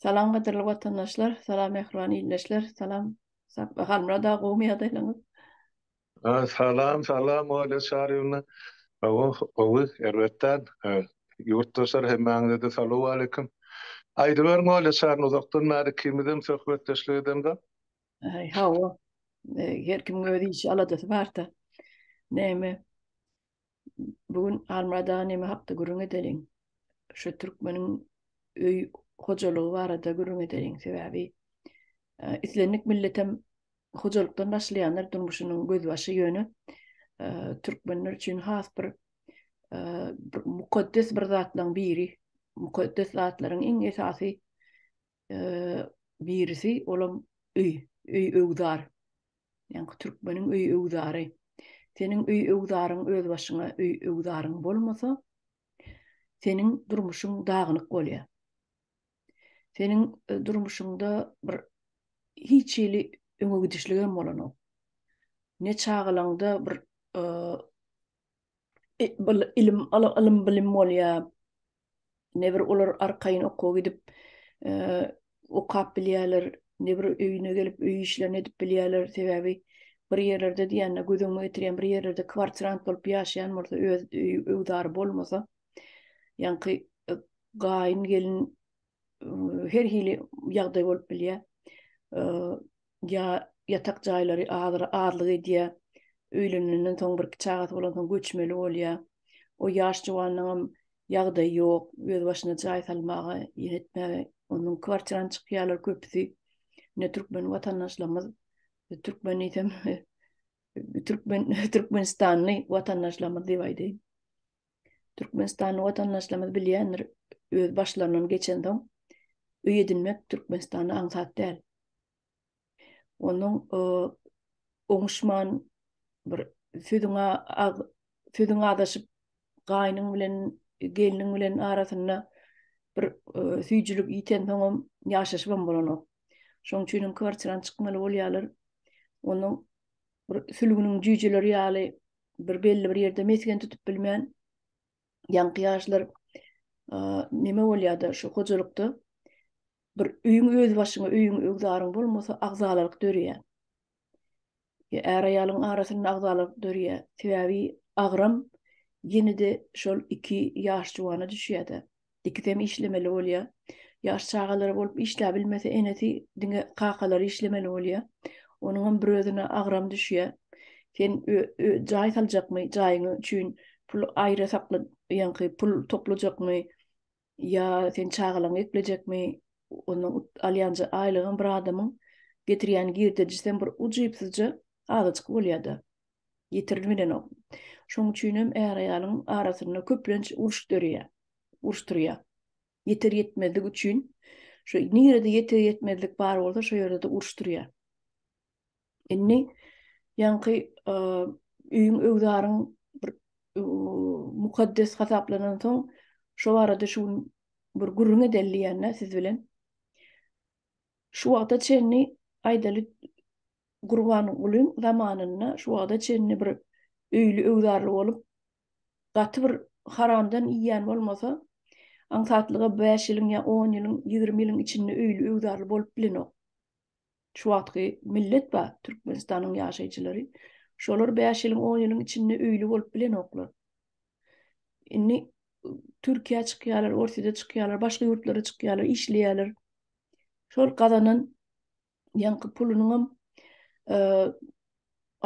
Salam qadirli vatandaşlar, salam ehvan illeşler, salam halmra da qoğum ýagdaýlaryňyz. Salam, salam, ola şarýyna. Owy, elbetden. Ýurtdaşlar hemmäňize de salamu aleykum. Aýdyber ola şarny uzakdan näde kimden söhbetdeşligden da? Hawa, her kim özi işi alajasy barda. Näme, bugün halmrada näme haqda gürüň edeliň. Şu türkmeniň öý hojalygy barada gürüň edeliň sebäbi islendik milletem hojalykdan başlaýanlar durmuşynyň gözbaşy ýöne türkmenler üçin has bir mukaddes bir zatlaryň biri. Mukaddes zatlaryň iň esasy birisi olam öý öwdar. Yani türkmeniň öý öwdary. Senin öý öwdaryň öz başyna öý öwdaryň bolmasa, senin durmuşyň daganyk bolýar. Senin durmuşyňda bir hiç ýyly öňe gidişligem bolanok. Ne çağılaňda bir ilim bilim bolýar. Ne bir olar arkaýyn okuw gidip okap bilýärler, ne bir öýüne gelip öý işlerini edip bilýärler. Sebäbi bir ýerlerde diýende gözüňe getirýän, bir ýerlerde kwartirant bolup ýaşaýan bolsa, öz öwdary bolmasa, ýanky gaýyn gelin her hili ýagdaý bolup bilýär. Ya yatak jaýlary ağırlyk edýär. Öýlenenden soň bir çagat bolan soň göçmeli bolýar. O ýaş jowanyň ýagdaý ýok, öz başyna jaý salmagy ýetmäge, onuň kwartiran çykýarlar köpüsi. Ne türkmen watandaşlarymyz, türkmen ýetem Türkmenistanly watandaşlarymyz diýip aýdym. Türkmenistanly watandaşlarymyz bilýändir, öz başlarynyň geçen soň öý edinmek Türkmenistanda aňsat däl. Onuň oňuşman bir südüňe adaşyp gaýnyň bilen geliniň bilen arasynda bir süýjülük ýiten soňam ýaşaşmam bolanok. Şoň üçin kwartiran çykmaly bolýarlar. Onuň bir sülgüniň jüýjeleri ýaly bir belli bir ýerde mesken tutup bilmän ýanky ýaşlar nime bolýardy şu hojalykda bir öýüň öz başyna öýüň öwdaryň bolmasa agzalyk dörýär. Är aýalyň arasynda agzalyk dörýär. Sebäbi agram ýene-de şol iki ýaş jowana düşýärdi. Ikidem işlemeli bolýar. Ýaş çagalary bolup işläp bilmese eneti diňe kakalary işlemeli bolýar. Onuň bir özüne agram düşýär. Sen jaý saljakmy, jaýyňy üçin pul aýra sakla, ýanky pul toplajakmy, ýa sen çagalyň eklejekmi, onuň alýança aýlygyň bir adamyň getirýän girdijisen bir ujypsyzja agaçyk bolýardy. Ýetirilmeden ok. Şoň üçin hem är aýalyň arasynda köplenç uruşdurýar. Yeter yetmezlik üçin şu nirede yeter yetmezlik bar bolsa şo ýerde uruşdurýar. Inni ýanky öýüň öwdaryň bir mukaddes hasaplanan soň şo arada şu bir gürrüň edelliýänne siz bilen. Şu wagta çenni aýdaly Gurban Ulyň zamanynda şu wagta çenni bir öýlü öwdarly bolup gaty bir haramdan ýýän bolmasa, aňsatlyga 5 ýylyň ýa 10 ýylyň, 20 ýylyň içinde öýlü öwdarly bolup bilenok. Şu wagtky millet ba Türkmenistanyň ýaşaýjylary şolar 5 ýylyň, 10 ýylyň içinde öýlü bolup bilenoklar. Inni Türkiýe çykýarlar, Orsiýede çykýarlar, başga ýurtlara çykýarlar, işleýärler. Şol gazanan ýanky pulunyň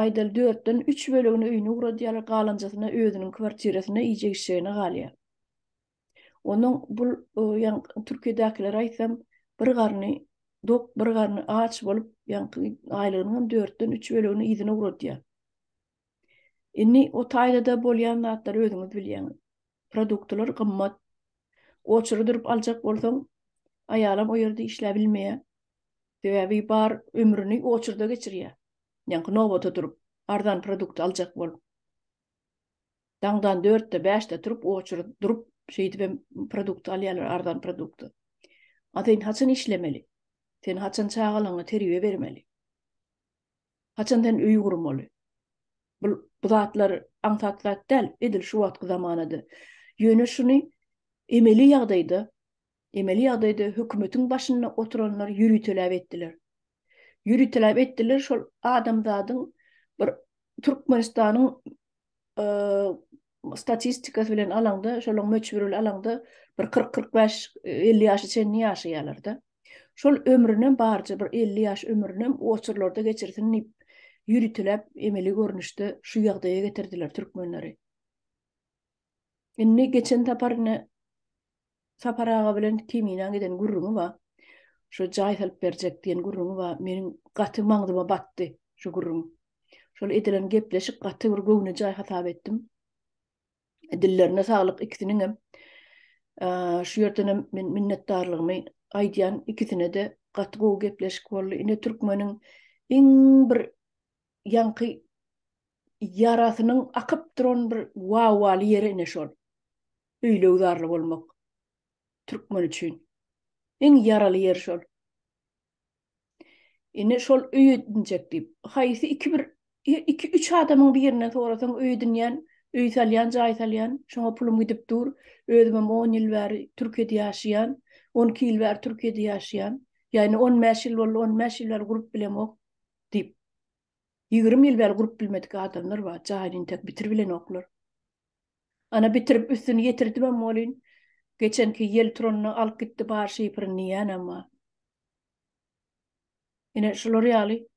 aýdaly 4-den 3 bölegini öýüne uradýarlar, galanjasyna özüniň kwartirasina iýjek işlerine galýar. Onuň bul Türkiýedekiler aýtsam bir garny dok, bir garny ağaç bolup ýanky aýlygynyň 4-den 3 bölegini iýdine uradýar. Inni o taýlada bolýan zatlar özüňiz bilýäňiz. Produktlar gymmat. Oçury durup aljak bolsaň, aýalam o ýerde işläp bilmeýär. Sebäbi bar ömrüni oçurda geçirýär. Ýanky nowbata durup ardan produkt aljak bolup. Daňdan 4-de 5-de turup oçury durup şeýdip produkt alýarlar, ardan produkty. Aten haçan işlemeli. Sen haçan çagalyňa terbiýe bermeli. Haçandan öý gurmaly. Bu zatlar aňsatlat däl edil şu wagtky zamanada. Ýöne şuny emeli ýagdaýda Emeli ýagdaýda hökümetiň başynda oturanlar ýürütüläp etdiler. Ýürütüläp etdiler şol adamzadyň bir Türkmenistanyň statistikasy bilen alanda, şolaň möçberli alanda bir 40-45 50 ýaşy çenli ýaşaýarlar da. Şol ömrünem barça bir 50 ýaş ömrünem oçurlarda geçirsin ýürütüläp emeli görnüşde şu ýagdaýa getirdiler türkmenleri. Inni geçen taparne saparaga bilen kimine giden gurrumu ba. Şu jaý salyp berjek diýen gurrumu ba. Meniň gaty maňdyma batdy şu gurrum. Şol edilen gepleşik gaty bir göwne jaý hasap etdim. Dillerine saglyk ikisiniň hem şu ýerden men minnetdarlygymy aýdýan ikisine de gaty gowy gepleşik boldy. Ine türkmeniň iň bir ýanky yarasynyň akyp duran bir wawaly ýeri ine şol. Öýlegdarly bolmak. Türkmen üçin. Iň yaraly yer şol. Ine şol öýüdinjek diýip, haýsy 2-3 adamyň birine sorasaň öýdünýän, öý salýan, jaý salýan, şoňa pulum gidip dur, özüm 10 ýyl bäri Türkiýede ýaşaýan, 12 ýyl bäri Türkiýede ýaşaýan, ýani 15 ýyl boldy, 15 ýyl bäri gurup bilemok diýip. 20 ýyl bäri gurup bilmedik adamlar bar, jaýyn tek bitir bilen oklar. Ana bitirip üstüni ýetirdi ben molin. Geçenki yel turanyny alyp gitdi bar şeýpirini ýan ama. Ine şolar ýaly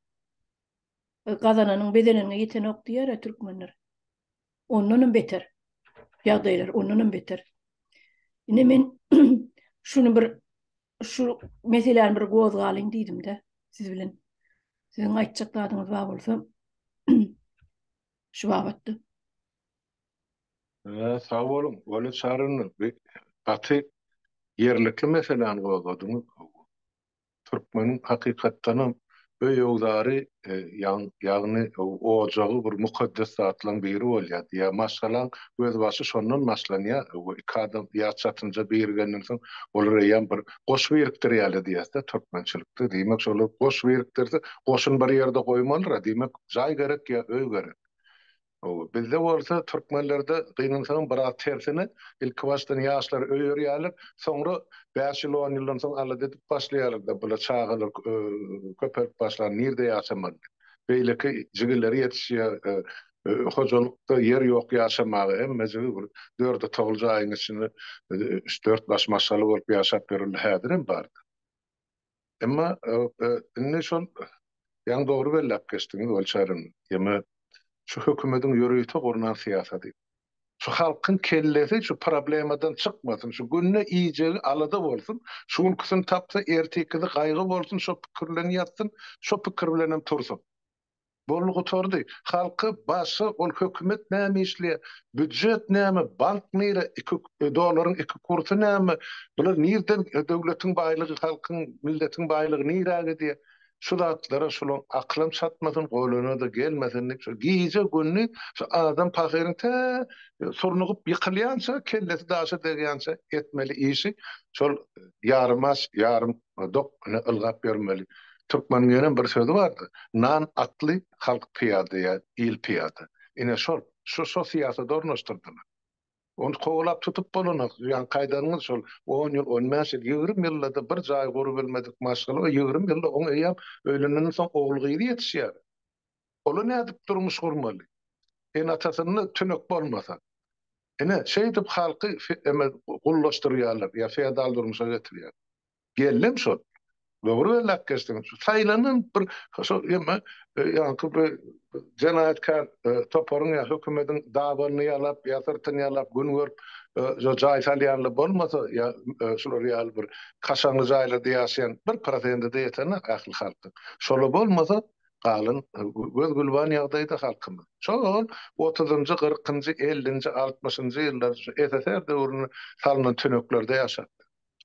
gazananyň bedenine ýeten ok diýer türkmenler. Ondan beter. Ýagdaýlar ondan beter. Ine men şunu bir şu meselelerini bir gozgalyň diýdim-de siz bilen. Siziň aýtjakdaryňyz bar bolsa şu babatdy. Sağ olun. Öyle çağırın. Batı yerlikli meselelerini gozgadyňyz. Türkmenin hakykatdan öýüňdäri ýagny ojagy bir mukaddes zatlaryň biri bolýar. Ya maşalan göz başı şondan maşlanýar. Iki adam ýaçatynja bergenden soň olar ýa bir goş berikdir ýaly diýär türkmençilikde. Diýmek şol goş berikdirdi, goşun bir ýerde goýmalylar. Diýmek jaý gerek ýa öý gerek. Bizde bolsa türkmenlerde gynansaň biraz tersine ilk başdan ýaşlar öýürýärler, soňra 5 ýyl 10 ýyldan soň ala edip başlaýarlar da bula çağalyr köpek başlar nirde ýaşamak. Beýleki jigilleri ýetişýär. Hojalykda yer ýok ýaşamagy hem mezgi bir 4 togulja aýyň içinde 3-4 baş maşaly bolup ýaşap berildi häzirim bardy. Emma indi şol ýa dogry bellep geçdiňiz bolçaryn. Ýa şu hökümetin yürüyüşü korunan siyaseti. Şu halkın kellesi şu problemadan çıkmasın, şu günne iyice alada olsun, şu ülküsün tapsa ertekide kaygı olsun, şu pikirlerini yatsın, şu pikirlerini tursun. Bolluğu tordu. Halkı başı ol hökümet näme işliýär, büdjet näme, bank nere, doların 2 kursu näme, bular nirden döwletiň baýlygy, halkyň, milletin baýlygy nirä diýär. Şu zatlara şolun aklym çatmasın, goluna da gelmesin. Şu giýje günni şu adam pahyryň ta sornugyp ýykylýança, kellesi daşa degýänçe etmeli işi. Şol yarımaş, yarım dokny ılgap bermeli. Türkmenleriň bir sözi bardy. Nan atly, halk piyada ýa il piyada. Ine şol şu sosiýasy dornaşdyrdylar. Onu kovalap tutup bolunak. Yani kaydanyňyz şol 10 ýyl, 15 ýyl, 20 ýylda bir jaý gorup bilmedik maşgala, 20 ýylda onu eýap öýlenden soň oglugy ýetişýär. Ola nädip durmuş gurmaly? Atasyny tünök bolmasa. Ene şeýdip halky gullaşdyrýarlar, ýa feodal durmuşa getirýär. Geldim şol. Doğru bellek geçtim. Sayılanın bir bir cenayetkar toparın ya hükümetin davarını yalap, yasırtını yalap, gün görüp jaý salýanly bolmasa ya şular ýaly bir kaşanly jaýlarda ýaşaýan bir prosentde de ýetene ahly halky. Şol bolmasa galyn göz gulban ýagdaýda halkymyz. Şol 30-njy, 40-njy, 50-njy, 60-njy ýyllar SSR döwrüne salynan tönöklerde ýaşap.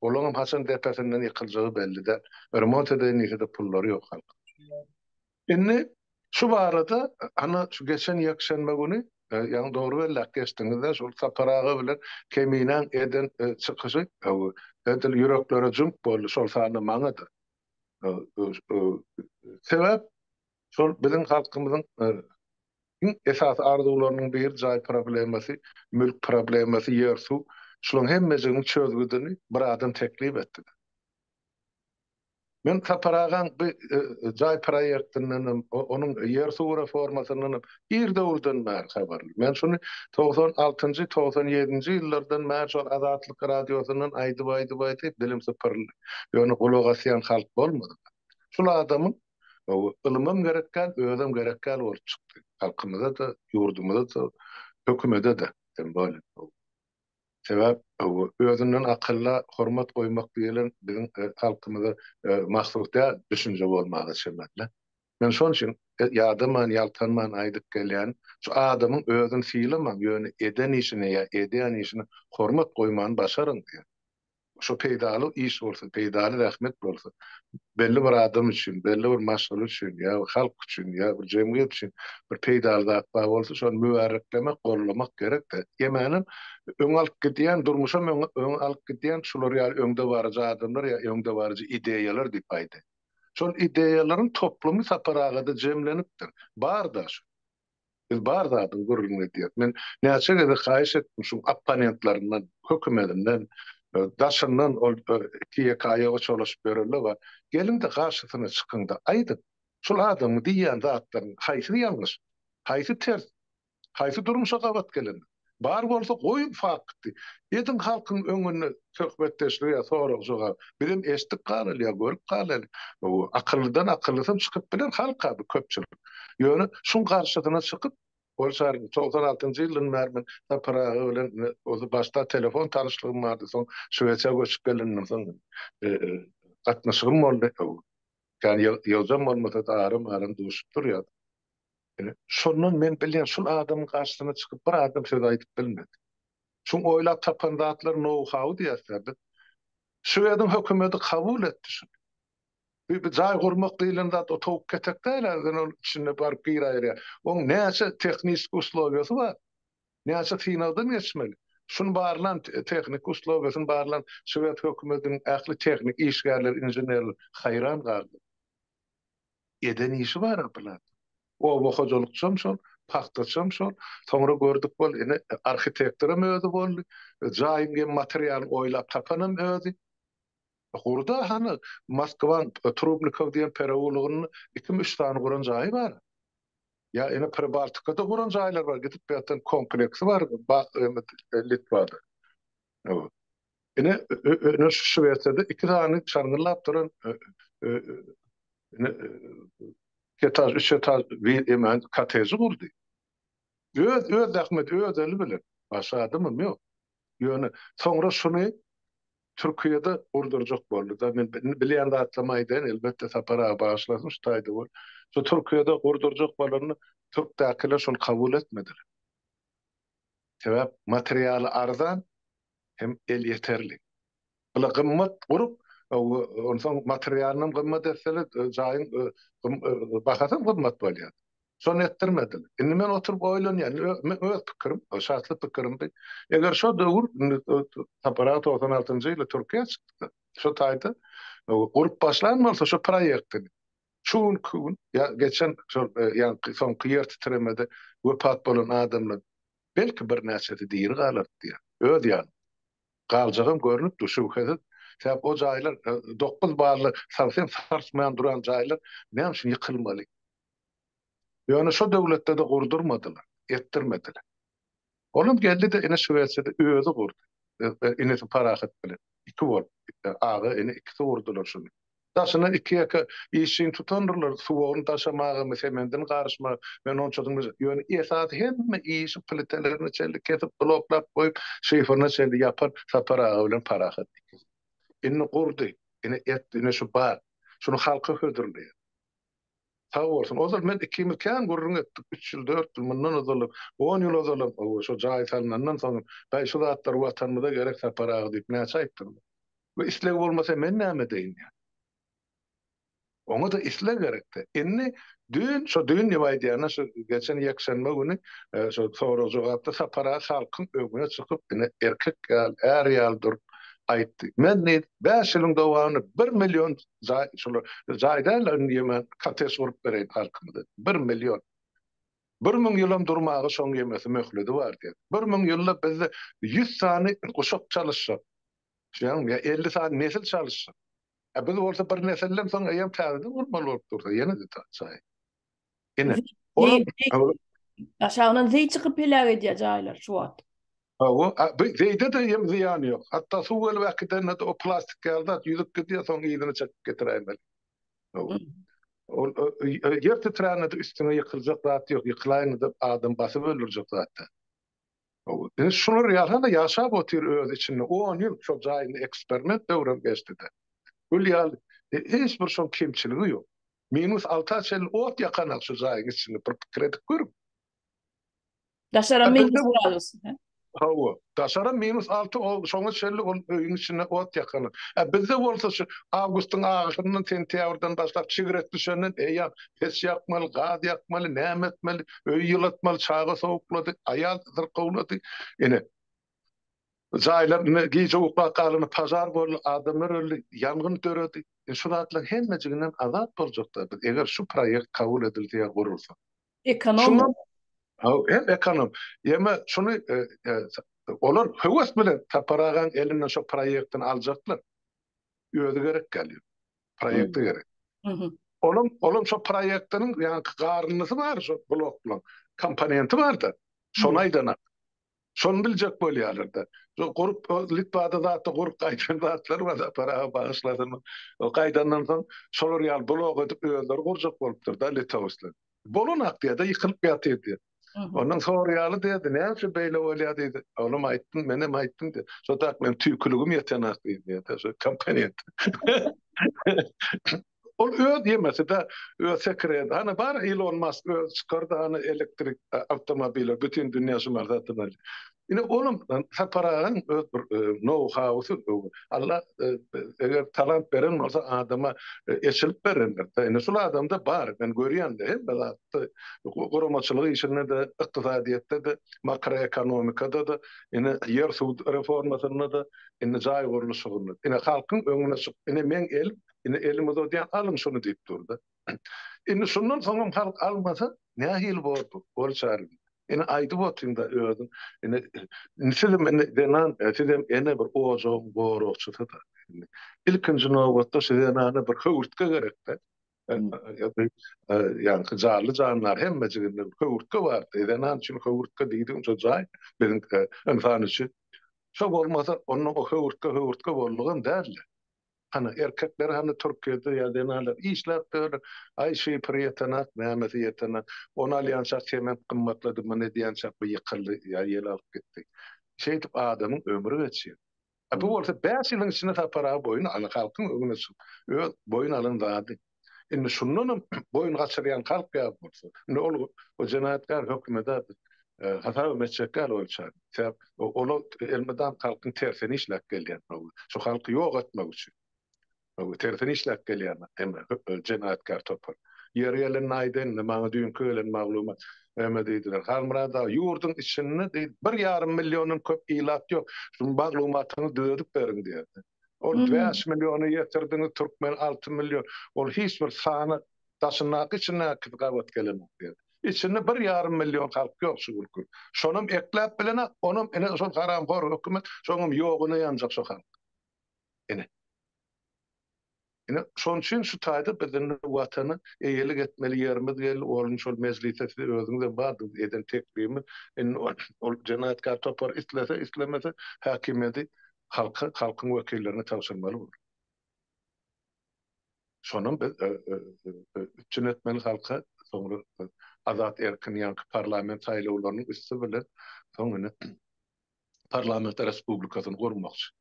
Olanım Hasan depesinden yıkılacağı belli de. Remont edildiğinde de pulları yok halk. Şimdi şu arada ana şu geçen yakşenme günü yani doğru ve lak geçtiğinizde şu saparağı bilen kemiğinden eden çıkışı edil yüreklere cümp boldu şol sahne manadı. Sebep şol bizim halkımızın esas arzularının bir jaý problemasi, mülk problemasi, yer su Şuların hemmesini çözgüdüni bir adam teklif etdi. Men taparagan bir jay proýektinden onuň ýer suw reformasynyň ýerde urdan bäri habarly. Men şunu 96-njy 97-nji ýyllardan bäri şol Azatlyk radiosynyň aýdy dilim sypyrly. Ýöne gulaga asýan halk bolmady. Şol adamyň ılymam gerekkäl, özüm gerekkäl bolup çykdy. Halkymyza da, ýurdumyza da, hökümete de. Böyle. Sebäp özünden akylly hormat goýmak diýilen biziň halkymyza maksudda düşünje bolmagy şeýle. Men şol üçin ýadyman, ýaltanman aýdyp gelýän şu adamyň özüni fiýleman, ýöne eden işine ýa edýän işine hormat goýmany başaryň diýär. Şu peýdaly iş bolsa, peýdaly rahmet bolsa, belli bir adam üçin, belli bir maşgal üçin, ýa halk üçin, ýa bir jemgyýet üçin bir peýdaly zat bar bolsa, şonu mübareklemek, gollamak gerek-de. Ýemänem öň alyp gidýän durmuşa öň alyp gidýän şular ýaly öňde barjy adamlar ýa öňde barjy ideýalar diýip aýdy. Şol ideýalaryň toplumy saparagada jemlenipdir. Bar da şu. Biz bar da gurulmy diýip. Men näçe gede haýyş etdim şu opponentlaryňdan, hökümetinden, daşyndan ol TK'ya çalışıp bererler var. Gelin de karşısına çıkın da aydın. Şol adamı diýen zatlaryň haýsy ýalňyş, haýsy ters, haýsy durmuşa gabat gelen. Bar bolsa goýup fakdy. Edin halkyň öňüne söhbetdeşlik ýa sorag jogap. Birim eşdik galyl ýa görüp galyl. O akyllydan akyllysam çykyp bilen halka köpçülik. Ýöne şun garşysyna çykyp Bolşar 96-njy ýylyň märmen taparagy bilen ozy başta telefon tanışlygym bardy. Soň Şweçe göçüp gelenden soň gatnaşygym boldy. Yani ýozam bolmasa da arym duşup durýar. Şondan men bilýän şol adamyň garşysyna çykyp bir adam söz aýdyp bilmedi. Şoň oýlap tapan zatlar know-how diýerler. Şweýanyň hökümeti kabul etdi şunu. Bir jay gurmak diýilen zat o tawuk ketek däl, ol içinde baryp giýär. Oň näçe tehnik uslubyasy bar. Näçe finaldan geçmeli. Şunu barlan tehnik uslubyasyn barlan Şweýet hökümetiniň ähli tehnik işgärler, inženerler haýran gardy. Eden işi bar apalar. O hocalyksam şol, paxtaçam şol, soňra gördük bol, ene arhitektoram özi boldy. Jaýyň material oýlap tapanam özi. Hurda hani Moskvan Trubnikov diýen perawulugyny 2-3 tane guran jaý bar. Ya ene Pribaltikada guran jaýlar bar, gidip ýatan kompleksi bar, Litvada. Ene Şweýçede 2 tane çargylap duran etaj, 3 etaj bir emen kateji kurdy. Öz Ahmet özeli bilen. Başadymym ýok. Ýöne soňra şunu Türkiýede urdurjak boldy da men bilýän atlamaýdan elbetde sapara başlasyn ştaýdy bol. Şu Türkiýede urdurjak bolany türk däkiler şol kabul etmediler. Sebäp materialy arzan hem el yeterli. Bula gymmat gurup onsoň materialynyň gymmat etseli jaýyň bahasy gymmat bolýar. Şonu ettirmediler. Indi men oturup oýlanýan, men öz pikirim, şahsy pikirim. Eger şo döwür aparat 96-njy ýyly Türkiýe çykdy. Şo taýda gurup başlanmalsa şo proýekti. Şun kun ya geçen şo ýa soňky ýer titremede wepat bolan adamlar belki bir näçe diýir galar diýär. Öz ýa galjagym görünüp düşüp sebäp o jaýlar 9 barly sawsem sarsmaýan duran jaýlar näme üçin ýykylmaly? Ýöne şo döwletde de gurdurmadylar, ettirmediler. Olum geldi de ene Şweýçede özü gurdy. Ene parahat bilen. 2 bol. Ağa ene 2 gurdular şunu. Daşyna 2 ýaka işin tutandyrlar, suwuny taşamagy, mesemenden garşma, men onçadyň ýöne esas hemme iş plitelerini çeldi kesip bloklap goýup, şeýferine çeldi ýapar, sapara bilen parahat. Ene gurdy, ene ene şu bar. Şunu halka hödürlýär. Sağ olsun. O zaman ben 2 ýyl kän gurrun etdik. 3 ýyl, 4 ýyl mundan ozalyp, 10 ýyl ozalyp, şo jaý salnandan soň baý şu zatlar watanymyza gerek saparagy diýip näçe aýtdym. Bu isleg bolmasa men näme deýin ýa? Oňa da isleg gerekdi. Indi şo dün ýaýdýana şo geçen ýekşenme güni şo soraw jogapda sapara halkyň öňüne çykyp erkek ýa er ýaldyr aýtdy. Men 5 ýylyň dowamy 1 million jaýdan ýemen kates urup berýär halkymyza. 1 million. 1000 ýylam durmagy şoň gemesi möhledi bar diýer. 1000 ýylda bizde 100 sany guşak çalışýar. Şoň ya 50 sany nesil çalışýar. Biz bolsa bir nesilden soň aýam täzeden urmaly bolup dursa ýene de çaý. Ine. Olam aşağıdan zey çıkıp helak edýär jaýlar şu wagt. o zeyde de ýem ziýany ýok. Hatda suw bolup akdan o plastik geldi, ýüzüp gidýär soň ýygyny çekip getirýär. O yer titränede üstüne yıkılacak zat yok. Yıkılayını da adam basıp öldürecek zaten. Şunu ýalhanda ýaşap otyr öz içinde. 10 ýyl şu jaýyny eksperiment döwrüm geçdi de. Bu ýal hiç bir şol kemçiligi ýok. -6 çel ot ýakanak şu jaýyň içinde bir pikir edip görüp. Daşaran -6. Hawa. Daşara -6 ol şoňa çelli ol öýüň içine ot ýakany. Bizde bolsa şu awgustyň agyşyndan sentýabrdan başlap çigiret düşenden ýa pes ýakmaly, gaz ýakmaly, näme etmeli, öý ýylatmaly, çaga sowuklady, aýal zyrkawlady. Ene jaýlar giýje ukla galyny pazar bol adamlar öldü, ýangyn töredi. Şu zatlar hemmejiginden azat boljakda. Eger şu proýekt kabul edildiýe gurulsa. Ekonom. Hem ekonom. Yeme şunu olar höwes bilen taparagan elinden şu proýektin aljaklar. Öýde gerek gelýär. Proýekte gerek. Olum şu proýektiniň ýa garnysy bar şu blok bilen. Komponenti bar da. Şonu aýdana. Şonu biljek bolýarlar da. Şu gurup Litwada zatda gurup gaýtan zatlar bar da para bagyşladymy. O gaýdandan soň şolar ýal blok edip öýler gurjak bolupdyr da Litwaslar. Bolunak diýe de ýykylyp ýatýar. Ondan sonra ýaly dedi, näçe beýle bolýar dedi. Oğlum aýtdym, menem aýtdym de. Şotak men tüýkülügüm ýetenak diýdi. Şu komponent. Ol öýd ýemese de öýd sekret. Ana bar Elon Musk öýd çykardy ana elektrik awtomobiler bütün dünýä şumardatdylar. Ine oğlum saparagan öýd bir know-how Allah eger talant beren bolsa adama eşilip berenler. Ine şol adamda bar. Men görýän de hem belatdy. Guramaçylyk işinde de, ykdysadyýetde de, makroekonomikada da, ine ýer suw reformasynda da, ine jaý guruluşynda. Ine halkyň öňüne çyk. Ine men el ine elimiz odyan alın şunu diýip durdy. Ine şundan soňam halk almasa nähil boldy? Bol çary. Ine aýdyp otyrda öýdüm. Ine nisilem denan etdim ene bir ozo gorokçyda da. İlkinji nowatda şeýle bir höwürtge gerekdi. Yani jarly janlar hemmejiginde höwürtge bardy. Denan üçin höwürtge diýdim şu jaý benim insan üçin. Şo bolmasa onuň o höwürtge boldugyny däl. Hani erkekler hani Türkiye'de ya denalar işler böyle ay şey priyetana nämesi yetana ona alyansa hemen kımmatladı mı ne diýençak bu yıkıldı ya yel alıp gitti. Şey tip adamın ömrü geçiyor. Bu bolsa 5 ýylyň içinde tapara boyun ala halkyň öňüne çyk. Boyun alındy. Indi şundan boyun gaçyrýan halk ýa bolsa. Ne ol o jenaýatkar hökümete hata meçekler olçar. Olu elmeden halkyň tersini işläp gelýän. Şu halky ýok etmek üçin. O terfini işläp gelýär hem jenaýatkar topar. Ýerýelen aýdan maňa düýünki ölen maglumat äme diýdiler. Halmyrada ýurdun içinde 1,5 millionyň köp ilat ýok. Şu maglumatyny dödüp berin diýerdi. Ol 5 milliony ýetirdiňiz türkmen 6 million. Ol hiç bir sany taşynak içine gawat gelemek diýerdi. İçinde 1,5 million halk ýok şu ülke. Şonum ekläp bilen onum ene şol garamhor hökümet şoňum ýoguny ýanjak şu halk. Ene şoň üçin şu taýda biziň watany eýelik etmeli ýerimiz gel, onuň şol mezlitesi özüňde bardy eden teklimi, ol jenaýatkar topar islemese häkimeti halkyň wekillerine tapşyrmaly bolar. Şonun biz üçin etmeli halka soňra azat erkin ýanky parlament saýlawlarynyň üstü bilen soňra parlament respublikasyny gurmakçy.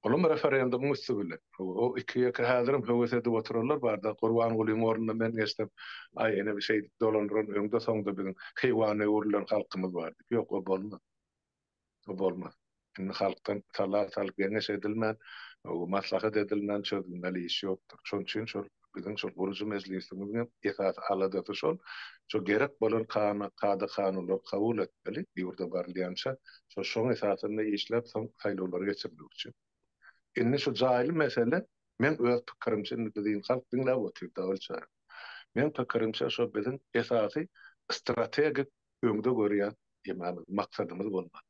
Olum referendum üstübile. O iki ýeke häzirim höwes edip oturarlar barda. Gurban Gulyň ornuna men geçdim. Ay ene bir şey dolandyran öňde soňda biziň heýwany urlan halkymyz bar. Ýok o bolmaz. O bolmaz. Indi halkdan salat alyp ýeňeş edilmän, o maslahat edilmän çözülmeli iş ýokdur. Şoň üçin şol biziň şol gurucu meclisimiň esas aladaty şol. Şo gerek bolan kanunlar kabul etmeli. Ýurda barlyança şoň esasynda işläp soň saýlawlary geçirmek üçin. Indi şu jaýly mesele men öz pikirimçe diýin halk diňläp oturdy bolsa. Men pikirimçe şu biziň esasy strategik öňde görýän ýa-da maksadymyz bolmaly.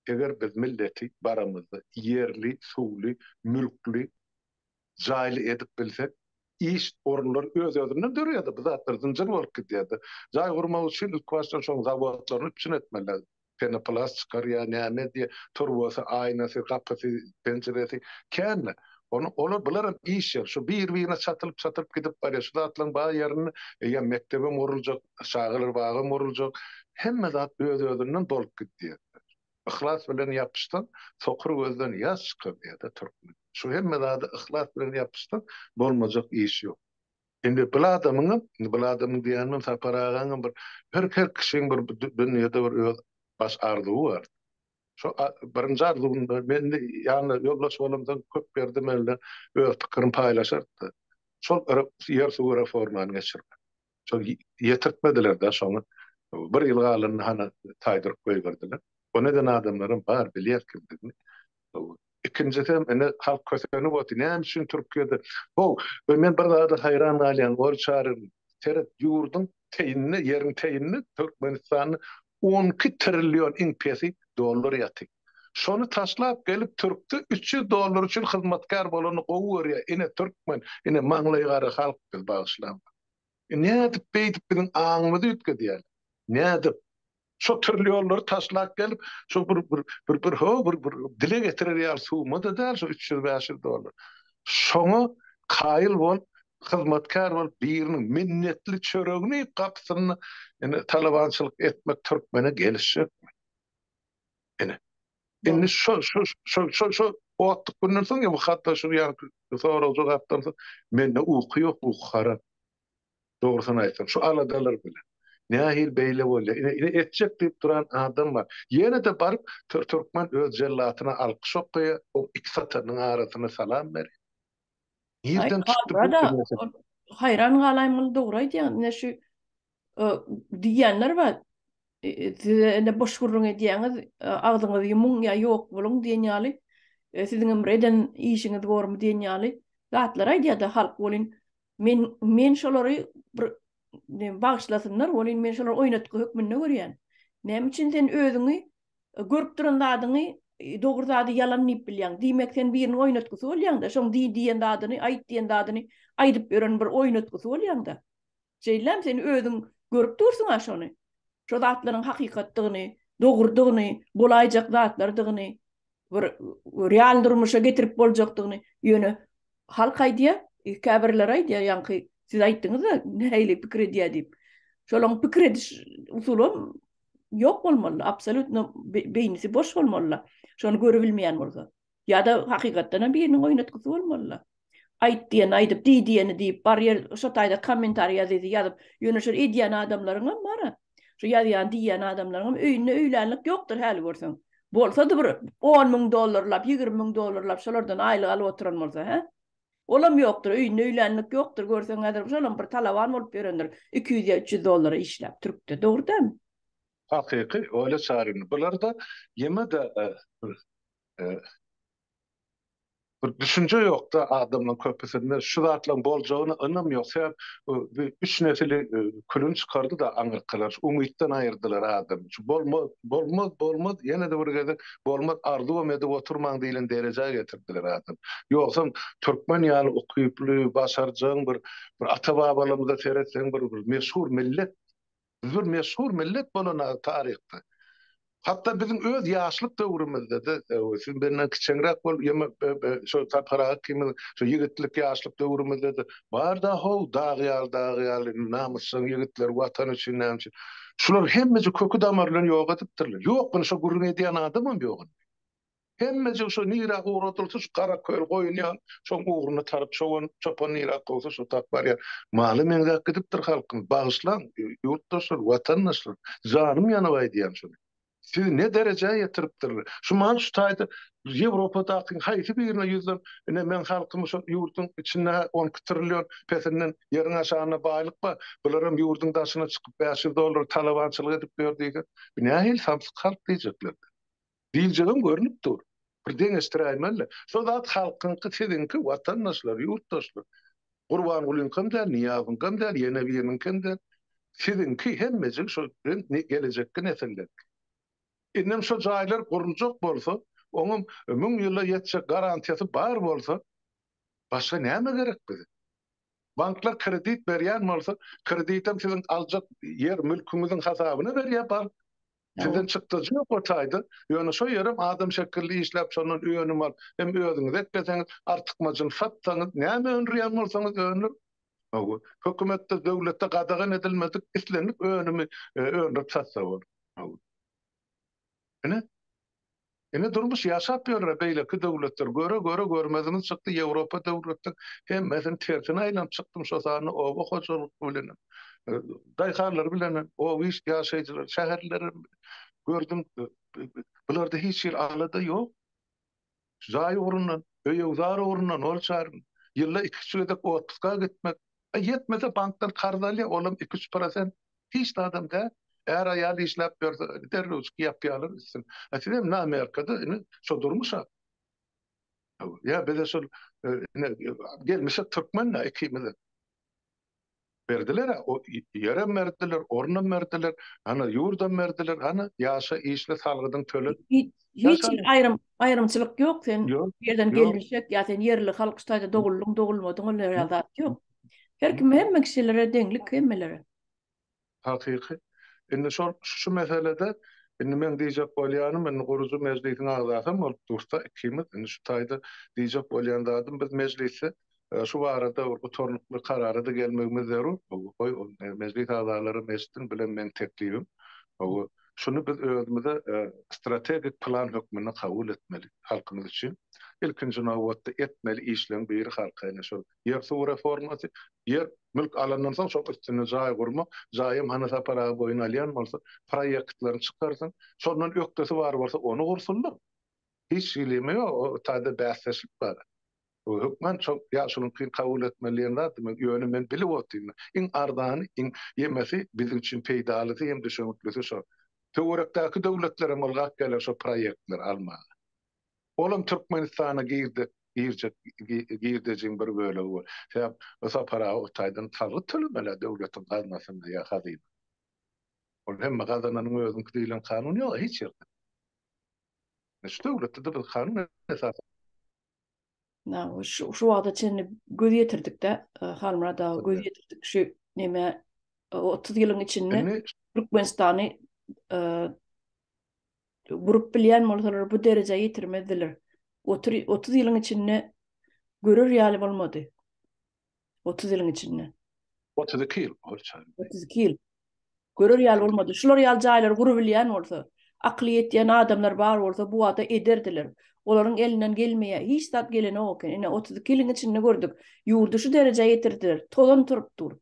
Eger biz milleti baramyzdy yerli, suwly, mülkli, jaýly edip bilsek, iş orunlar öz-özünden dörýärdi. Biz atlar zynjyr bolup gidýärdi. Jaý gurmak üçin ilk başta şoň zawodlaryny üçin etmeler. Penoplast çykar ýa näme diýe turbosy, aýnasy, gapysy, penceresi känle. Olar bilerim iş ýer. Şu bir-birine satılıp gidip barýar. Şu atlaryň baý ýerini ýa mektebe moruljak, şagylar bagy moruljak. Hemme zat öz-özünden dolup gidýär. Ihlas bilen yapıştan, sokur gözden ýaş çykyp ýa-da türkmen. Şu hemme zat ihlas bilen yapıştan bolmajak iş ýok. Indi bu adamyň diýenim saparagaň bir her kişiň bir dünýede bir öz baş arzuwy bar. Şu birinji arzugunda men ýani ýoldaş bolamdan köp berdim elde öz pikirim paýlaşardy. Şol ýer suw reformany geçirmek. Şol ýetirtmediler-de şonu. Bir ýyl galan hana taýdyryp goýberdiler. O neden adamların bar bilýär kimdigini. İkincisi ene halk kösegini boti. Näme üçin Türkiýede? Men bir zada hayran galýan gol çaryn teret ýurdun teýinini, ýeriň teýinini Türkmenistanyň 12 trillion impesi dollar ýaty. Şonu taşlap gelip Türkde 300 dollar üçin hyzmatkar bolany gowurýar. Ine Türkmen, ine maňlaýgary halk bil bagyşlan. Näde beýdip bilen aňymy ütkediýär. Näde şu trilyonları taşlak gelip şu bir dile getirir ýa suwmy da däl şu 350 dollar. Şoňa kaýyl bol, hyzmatkar bol, biriniň minnetli çöregini gapsyny talabançylyk etmek türkmene gelişik. Indi şu wagtlyk günden soň bu hatda şu ýa soraw jogapdan soň mende uky ýok, ukhara. Dogrusyny aýtsam, şu aladalar bilen. Nähil beýle bolýar. Ine etjek diýip duran adam bar. Ýene de baryp Türkmen öz jellatyna alkyş okýar, o iki satanyň arasyna salam ber. Ýerden çykdy bu. Hayran galaýmyl dogry aýdýan. Ne şu diýenler bar. Size boş gurrun edýäňiz, agdyňyz ýumum ýa ýok boluň diýen ýaly. Siziň emreden işiňiz gormy diýen ýaly. Zatlar aýdýar-da halk bolyn. Men şolary bir bağışlasınlar, olin men şolar oýnatky hökmünde görýän. Näme üçin sen özüňi görüp duran zadyny dogry zady ýalanyp bilýän. Diýmek sen birini oýnatkysy bolýan da, şoň diýen zadyny, aýt diýen zadyny aýdyp beren bir oýnatkysy bolýan da. Şeýlem sen özüň görüp dursun ha şonu. Şo zatlaryň hakykatdygyny, dogrydygyny, bolaýjak zatlardygyny, bir real durmuşa getirip boljakdygyny ýöne halk aýdýar, käbirler aýdýar, ýa-ni siz aýtdyňyz da nähili pikir edýär diýip. Şolaň pikir ediş usuly ýok bolmaly, absolutno beýnisi boş bolmaly. Şonu görebilmeýän bolsa. Ýa-da hakykatdan biriniň oýnatkysy bolmaly. Aýt diýen aýdyp, diýeni diýip, barýer şo taýda kommentar ýazyp, ýöne şol edýän adamlaryň bara. Şu ýazýan diýen adamlaryň öýünde öýlenlik ýokdur häli görseň. Bolsa da bir 10 000 dollarlap, 20 000 dollarlap şolardan aýlyk alyp oturan bolsa, ha? Olam ýokdur, öýünde öýlenlik ýokdur, görseň häzir şolam bir talaban bolup berendir. 200-300 dollara işläp türkde, dogrydymy? Hakyky, öyle çaryn. Bular da ýeme de bir düşünce ýok da adamlaryň köpesinde şu zatlaryň boljagyna ynam ýok. Sebäp üç nesili külün çykardy da aňyrkylar, umytdan aýyrdylar adam. Bolmaz, ýene de bir gede bolmaz arzuw edip oturmaň diýilen derejä getirdiler adam. Ýoksa türkmen ýaly okyply, başarjyň bir ata-babalarymyzda seretseň bir meşhur millet bolan taryhda. Hatta bizim öz ýaşlyk döwrümizde de siz benden kiçiňrek bol ýa şo tapara kimi şo ýigitlik ýaşlyk döwrümizde de bar da how dagyal namusyň ýigitler watan üçin näme üçin şular hemmesi kökü damarlaryny ýok edipdirler. Ýok bunu şo gurrun edýän adamam ýok. Hemmesi şo nira uğratılsa şu kara köl goýunýan şo uğruna tarıp çopan nira goýsa şo tap barýar. Maly meňe gidipdir halkyň bagyşlan ýurtdaşlar watandaşlar janym ýanyp aýdýan şo. Siz ne derece yetiripdir? Şu man şu taýda Ýewropadagı haýsy birine ýüzden men halkymy şu ýurdun içinde 10 trillion pesinden ýeriň aşagyna baýlyk ba, bularam ýurdun daşyna çykyp 500 dollar talabançylyk edip berdiýi. Nähil samsyk halk diýjekler. Diýjegim görünüp dur. Bir deňe istiraýmaly. Şo zat halkyňky sizinki watandaşlar, ýurtdaşlar. Gurban ulun kimden, niyabın kimden, ýene biriniň kimden. Sizinki hemmejik şu gelecekki nesiller. Innem şu jaýlar guruljak bolsa, oňum 1000 ýyla ýetjek garantiýasy bar bolsa, başga näme gerek bize? Banklar kredit berýän bolsa, kreditem sizin aljak yer mülküňiziň hasabyna berýär. Sizden çykdyjy ýok bolsaýdy, ýöne şo ýerim adam şekilli işläp şonun öýünim bar. Hem öýüňiz etmeseňiz, artykmaçyny satsaňyz, näme önürýän bolsaňyz önür. Hökümetde, döwletde gadagan edilmedik, islenip öýünimi öňüp satsa bol. Ene Ene durmuş ýaşap ýörler beýleki döwletler göre görmezimiz çykdy Ýewropa döwletler hem mesel tersine aýlanyp çykdym şo sany oba hoçuluk bilen daýharlar bilen o iş ýaşaýjylar şäherler gördüm bularda hiç ýer alada ýok zaý urundan öýüzar urundan olçar ýylla 2 ýylda 30-ga gitmek yetmese bankdan karz alýar olam 2-3% hiç de adam da eğer ayağını işlep görse derrüzki yapýarlar isin. Aslında ne Amerika'da şo durmuşa. Ya bize şol gelmişe Türkmenle ikimiz berdiler o ýere berdiler, orna berdiler, ana ýurda berdiler, ana ýaşa işle salgydyň töle. Hiç ayrımçılık yok. Sen Yok, bir yerden yok. gelmişek ya sen yerli halk ustayda doğulmadın öyle adat yok. Her kim hem kişilere deňlik hemmelere. Hakiki. Indi şu meselede indi men diýjek bolýanym, men guruju meclisiň agzasym bolup dursa ikimiz indi şu taýda diýjek bolýandadym biz meclisi şu barada bu tornukly karara da gelmegimiz zerur. O meclis agzalary meclisin bilen men teklifim. Şunu biz özümüze strategik plan hökmüne kabul etmeli halkymyz üçin. İlkinji nowatda etmeli işleň biri halkyna şu ýer suw reformasy, ýer mülk alandan soň şo üstüne jaý gurmak, jaýym hana para boyun alýan bolsa, proýektlerini çykarsyn, şondan ökdesi bar bolsa onu gursunlar. Hiç ilimi ýok, o taýda bäsleşip bar. O hökmen çok ýaşulyň kabul etmeliýär demek ýöne men bilip otyryn. Iň ardany, iň ýemesi bizim üçin peýdaly hem düşünüklüsü şo. Töwerekdäki döwletlere molgak geler şo proýektler alma. Olam Türkmenistana girdejin bir bölegi bol. Sebäp osa para o taýdan tagy tölemeli döwletiň gaznasyna ýa hazyna. Ol hemme gazananyň özüň diýilen kanuny ýok hiç ýerde. Şu döwletde de bir kanun esas. Şu wagtda çenli göz ýetirdik de halmara da göz ýetirdik şu näme 30 ýylyň içinde Türkmenistany gurup bilýän bolsalar bu derejeye ýetirmediler. 30 ýylyň içinde görür ýaly bolmady. 30 ýylyň içinde. 32 ýyl bolsa. 32 ýyl. Görür ýaly bolmady. Şular ýaly jaýlar gurup bilýän bolsa, akly ýetýän adamlar bar bolsa bu wagtda ederdiler. Olaryň elinden gelmeýär. Hiç zat gelene oken. Ine 32 ýylyň içinde gördük. Ýurdu şu derejeye ýetirdiler. Tolan turup dur.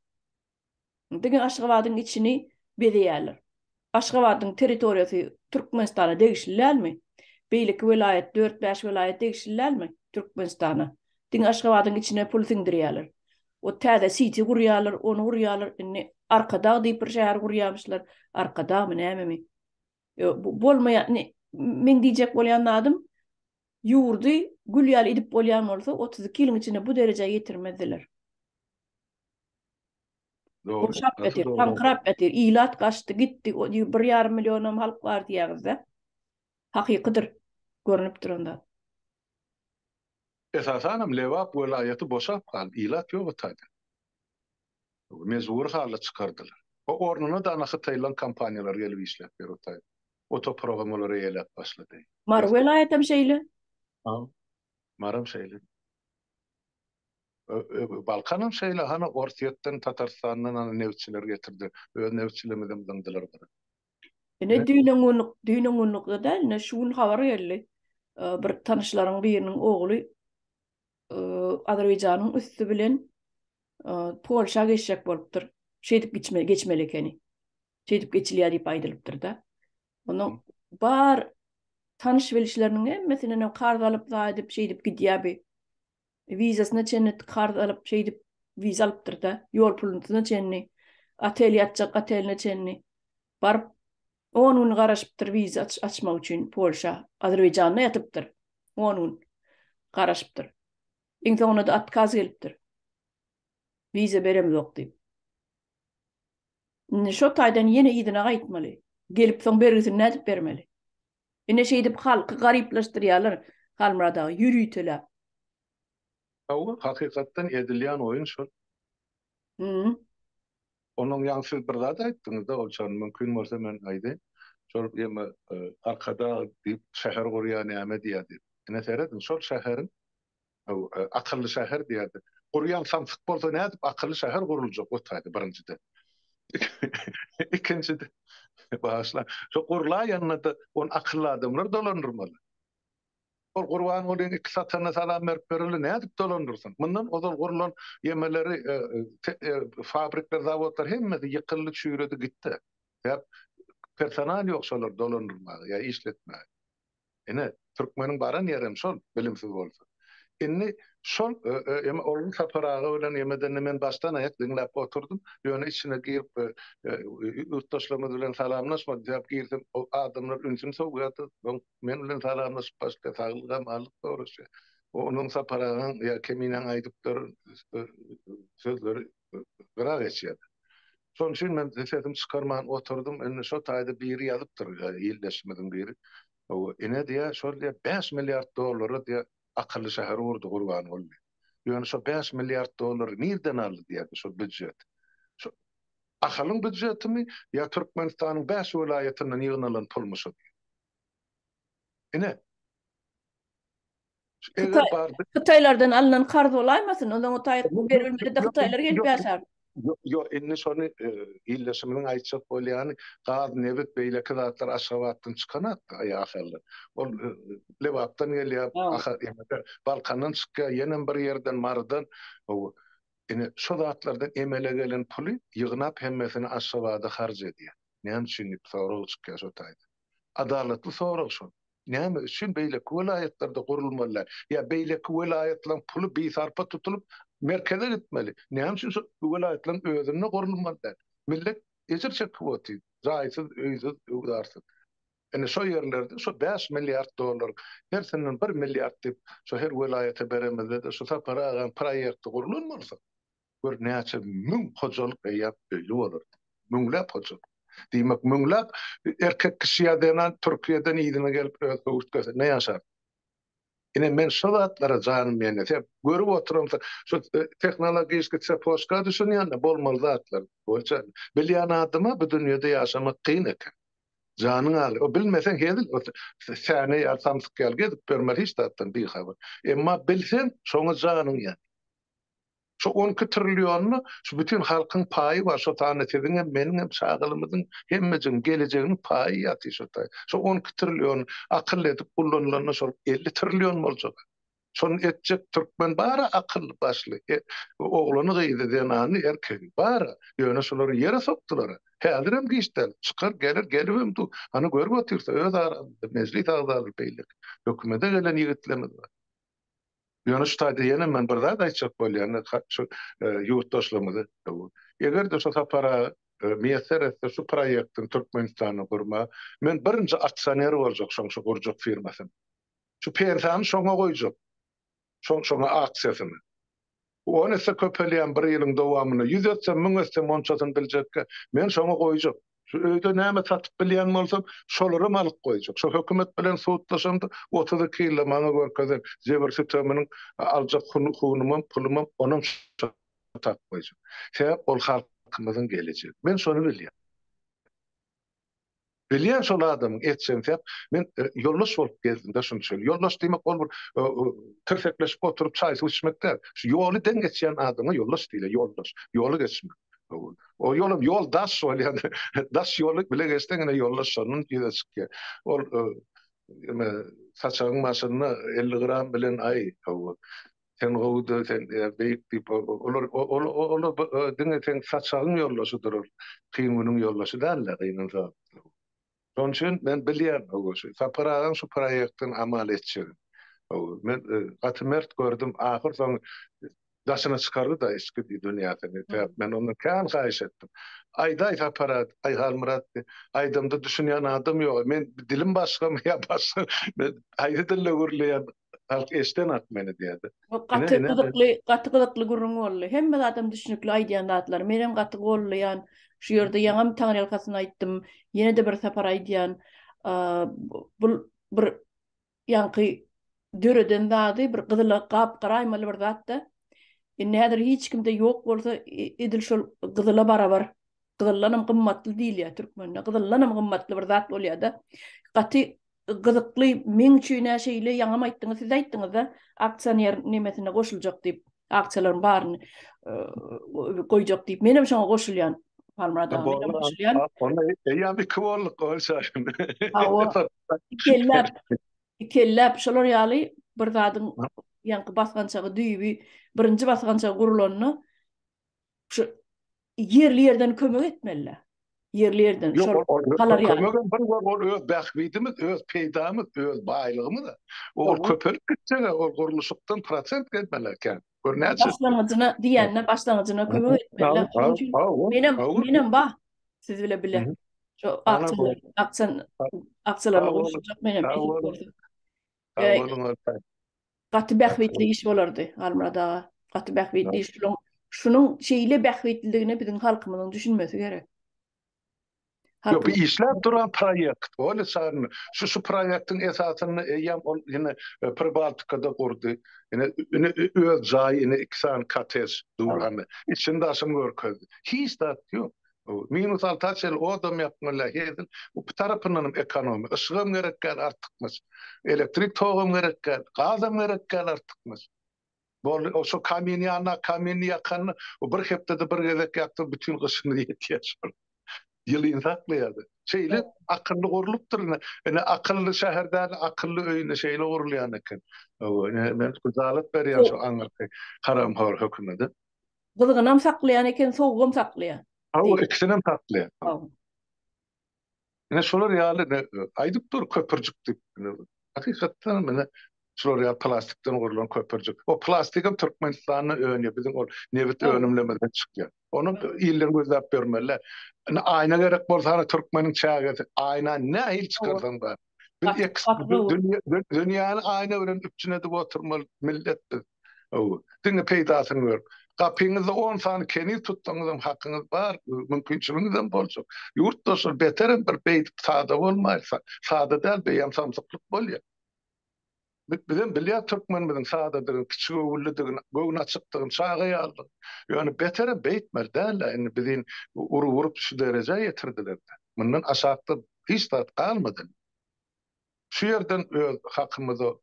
Diňe Aşgabatyň içini bedýärler. Aşgabatyň territoriýasy Türkmenistana degişilärmi? Beýleki vilayet 4-5 vilayet degişilärmi Türkmenistana? Diňe Aşgabatyň içine pul siňdirýärler. O täze siti gurýarlar, onu gurýarlar. Ine arkada diýip bir şäher gurýarmyşlar. Arkadamy näme? Bolmaýan men diýjek bolýan adam ýurdy gülýal edip bolýan bolsa 32 ýylyň içinde bu derejeye ýetirmediler. Doğru. Şap etir, tankrap etir, ilat kaçtı gitti, 1,5 milyon halk var diýäňizde. Hakykydyr, görünüp duranda. Esasanam Lewap welaýaty boşap galyp, ilat ýok taýda. Mezur hala çykardylar. O ornuna da anaky taýlan kompaniýalar gelip işläp berýär taýda. Oto programmalary ýelep başlady. Mar welaýatam şeýle. Maram şeýle. Balkanın şeýle hana Orsiýetden Tatarstandan ana nevçiler getirdi. Öz nevçilemeden dyndylar bara. Ne düýnüňünlük da ne şuun habar geldi. Bir tanışlaryň biriniň ogly Azerbaýjanyň üstü bilen Polşa geçjek bolupdyr. Şeýdip geçmeli ekeni. Şeýdip geçilýär diýip aýdylypdyr da. Onu bar tanış bilişleriniň hemmesine karz alyp edip şeýdip gidýär. Vizasyna çennet karz alyp şeýdip viza alypdyr da. Ýol pulunyna çenni. Atel ýatjak ateline çenni. Bar 10 gün garaşypdyr viza açmak üçin Polşa, Azerbaýjanda ýatypdyr. 10 gün garaşypdyr. Iň soňunda da atkaz gelipdir. Viza berem ýok diýip. Şo taýdan ýene ýydyna gaýtmaly. Gelip soň bergisini nädip bermeli. Ine şeýdip halky garyplaşdyrýarlar, halmurada ýürüýtüler. O hakykatdan edilýän oýun şol. Onun ýaňsy bir zat aýtdyňyz da, ol çan mümkin bolsa men aýdy. Şol ýeme arkada diýip şäher gurýan näme diýdi. Ine seredin şol şäherin akylly şäher diýdi. Gurýan samsyk bolsa nädip akylly şäher guruljak otaýdy birinjide. İkincide başla. Şo gurla ýanyna on akylly adamlar dolandyrmaly. Ol Gurban bolan iki satana salam berip bereli nädip dolandyrsyň. Mundan ozal gurulan ýemeleri fabrikler, zavodlar hemmesi ýykyldy, çüýredi gitdi. Hep personal ýok şolar dolandyrmagy ýa işletmäge. Ene türkmeniň baran ýerem şol bilimsiz bolsa. Inni şol onun saparağı bilen ýemeden men baştan aýak dinläp oturdum. Ýöne içine girip ýurtdaşlarymyz bilen salamlaşma diýip girdim. O adamlar ünsün sowgaty men bilen salamlaşyp başga saglyga malyk soruşy. Onun saparagyň ýa kemiňe aýdypdyr sözleri gara geçýär. Şol üçin men sesim çykarman oturdum. Enne şo taýda biri ýazypdyr ýyldaşmyň biri. O ene diýär şol diýär 5 milliard dollary diýär akıllı şehir urdu Gurban oldu. Yani şu 5 milyar dolar nereden aldı diye şu büdjet. Şu akılın büdjeti mi ya Türkmenistan'ın 5 vilayetinden yığınılan pulmuş. Ine eğer bardı Kıtaylardan alınan karz olaymasın. O zaman o taýyp berilmeli de Kıtaylar gelip ýaşar. Yo inni şonu illeşiminiň aýtjak bolýany gaz nebet beýleki zatlar aşawatdan çykanat aýakyly. Ol lewapdan gelýär, Balkandan çykýar, ýene bir ýerden mardan o ine şo zatlardan emele gelen puly ýygnap hemmesini aşawada harj edýär. Näme üçin sorag çykýar şo taýda. Adalatly sorag şo. Näme üçin beýleki vilayetlerde gurulmaly? Ya beýleki vilayetlaryň puly beýsarpa tutulup merkeze gitmeli. Näme üçin şu vilayetlaryň özüne gurulmaly? Millet eşirçe kwoti, zaýsız, öýsüz, ugarsız. Ene şo ýerlerde şo 5 milyar dolar, her sene 1 milyar diýip şo her vilayete beremezde şo saparagan proýekti gurulmasa. Gör näçe müň hojalyk ýap beýle bolar. Müňläp hojalyk. Diýmek müňläp erkek kişi ýa-da Türkiýeden ýygyna gelip öwrtgese ne ýaşar? Ine men şo zatlara janym meni görüp oturam şu tehnologiýysk çepoşka düşünýän bolmaly zatlar. Bolsa bilýän adama bu dünýede ýaşamak kyn eken. Janyň aly. O bilmesen hedil säne ýa-samsyk gelip bermeli hiç zatdan bir habar. Emma bilsen şoňa janyň ýa. Şu 12 trilyonlu şu bütün halkın payı var. Şu tane tedin benim hem sağlığımızın hemmecin geleceğinin payı yatıyor şu tay. Şu 12 trilyon akıl edip kullanılanı şu 50 trilyon olacak. Şonu edecek Türkmen bara akıllı başlı. Oğlanı gıydı diyen anı erkeği bara. Yöne şuları yere soktular. Hedirem giyiştel. Çıkar gelir tu. Hani görüp atıyorsa öz aramızda meclis ağzarlı beylik. Hükümete gelen yigitlerimiz var. Ýöne şu taýda ýene men bir zat aýtjak bolýan, şu ýurtdaşlarymyzy. Eger de şu sapara meýser etse şu proýektiň Türkmenistany gurma, men birinji aksioner boljak şu gurjak firmasyn. Şu pensany şoňa goýjak. Şoňa aksiýasyny. Onu ise köpelýän bir ýylyň dowamyny 100 etse 1000 etse monçasyny biljekkä men şoňa goýjak. Şu öýde näme satyp bilýän bolsam, şolary alyp goýjak. Şu hökümet bilen suwutlaşanda 32 ýyl maňa görkezden jeber süteminiň aljak hunumam, pulumam onam satyp goýjak. Sebäp ol halkymyzyň geleceği. Men şonu bilýän. Bilýän şol adamyň etjän sebäp men ýoldaş bolup gezdim da şunu söýle. Ýoldaş diýmek ol terfekleşip oturup çaý içmekde. Şu ýoly den geçýän adama ýoldaş diýler, ýoldaş. Ýoly geçmek. O yolum yoldaş ol yani daş yolu bile geçten yine yoldaş sonun gidecek. O saçağın maşını 50 gram bilen ay o sen goýdy sen beýik diýip olar diňe sen saçağın yoldaşydyr. Kıyımının yoldaşı däller ýa-da. Şoň üçin men bilýän o şu saparagan şu proýektiň amal etjegi. Men gatymert gördüm ahir soň daşına çıkardı da eski dünyasını. Ben onu kan kayış ettim. Ayday aparat, ay halmurat, aydamda düşünen adam yok. Men dilim başka mı yapasın? Ayda dille gurlayan halk eşten at meni diýdi. Gatı gıdıkly gurrun bolly. Hemme adam düşünükli aýdýan zatlar. Menem gatı gollaýan şu ýerde ýaňam taňy ýalkasyny aýtdym. Ýene de bir sapar aýdýan. Bu bir ýanky döreden zady bir gyzyla gapgara aýmaly bir zat da. Näder hiç kimde ýok bolsa edil şol gyzyla barabar. Gyzylanam gymmatly diýilýär türkmende. Gyzylanam gymmatly bir zat bolýar da. Gaty gyzykly meň üçin näşeýle ýaňam aýtdyňyz, siz aýtdyňyz da aksioner nimesine goşuljak diýip, aksiýalaryň baryny goýjak diýip menem şoňa goşulýan. Palmada menem goşulýan. Onu ýa bir kwoluk bolsa. Ikellep şolar ýaly bir zadyň ýanky basgançagy düýbi, birinji basgançagy gurulanyny şu yerli ýerden kömek etmeliler. Yerli ýerden şol galar ýaly. Kömegen bir gol öz bähbidimiz, öz peýdamyz, öz baýlygymyz da. O köpürüp gitse o guruluşykdan prosent gelmelerken. Görnäçi. Başlangıcına diýenne başlangıcına kömek etmeliler. Menem bah siz bile. Şu aksiýalaryna goşuljak menem. Gaty bähwetli iş bolardy Almyrada. Gaty bähwetli iş şunun şeýle bähwetliligini biziň halkymyzyň düşünmesi gerek. Yok, bir işlep duran proyekt. Öyle sarın. Şu proyektin esasyny yine Pribaltikada kurdu. Yine öz jaý yine iksan kates durany. İçinde aşym görkezdi. Hiç da yok. Minus altaçel o adam yapmalı hedin. Bu tarapından ekonomi. Işığım gerekken artykmaz. Elektrik toğum gerekken, gazam gerekken artykmaz. O şu kamini yakan, o bir hepde bir gezek yaktı bütün kışını yetiyor. Yılın saklayadı. Şeyle akıllı gorulupdur. Yani akıllı şäherden akıllı öýüne şeyle gorulýan eken. Ben güzalyk berýän şu aňyrky Karamhor hökümeti. Gyzgynam saklayan eken, sowgam saklayan. O ikisinem saklayan. Ine şolar ýaly aýdypdyr köpürjük diýip. Hakykatdan mene şolar ýaly plastikden gurulan köpürjük. O plastigim Türkmenistanyň öňe bizim o nebet önümlemeden çykýar. Onu iller gözläp bermeliler. Ayna gerek bolsa Türkmeniň çägesi ayna näil çykyrdyň bar. Dünýäni ayna bilen üpçüne de oturmaly millet. Diňe peýdasyny gör. Kapyňyzda 10 sany keni tutduğunuzdan hakkınız var, mümkinçiliğinizden bolsa. Yurtdaşlar beterin bir beyt sada bolmaýsa, sada däl beýam samsyklyk bolýar. Bizim bilýär Türkmenimiziň sadadyryň, kiçik öwürlidigini, göwün açykdygyny çağa aldy. Ýöne beterin beytmel däl, bizim urup şu derejeye ýetirdiler. Mundan aşakda hiç da kalmadı. Şu yerden hakkımızı,